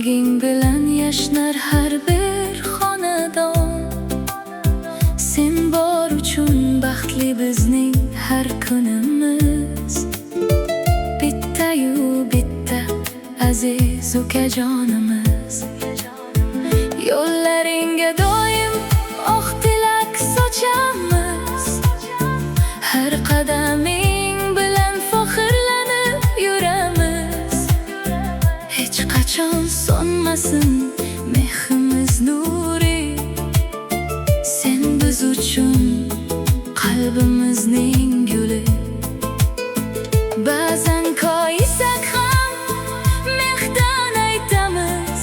sevging bilan yashnar har bir xonadon. Sen bor uchun baxtli bizning har kunimiz. Bitta-yu bitta aziz ukajonimiz. Yo'llaringga doim oq tilak sochamiz. Har qadaming bilan faxrlanib yuramiz. Hech qachon so'nmasin mehrimiz nuri. Sen biz uchun qalbimizning guli. Ba'zan koyisak ham mehdan aytamiz.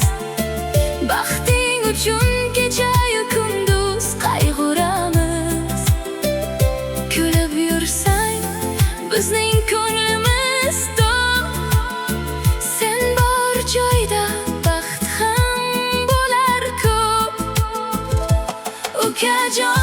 Baxting uchun kecha-yu kunduz qayg'uramiz. Kulib yursang bizning ko'nglimiz to'q. Sen bor joyda baxt ham bo'lar ko'p. Ukajon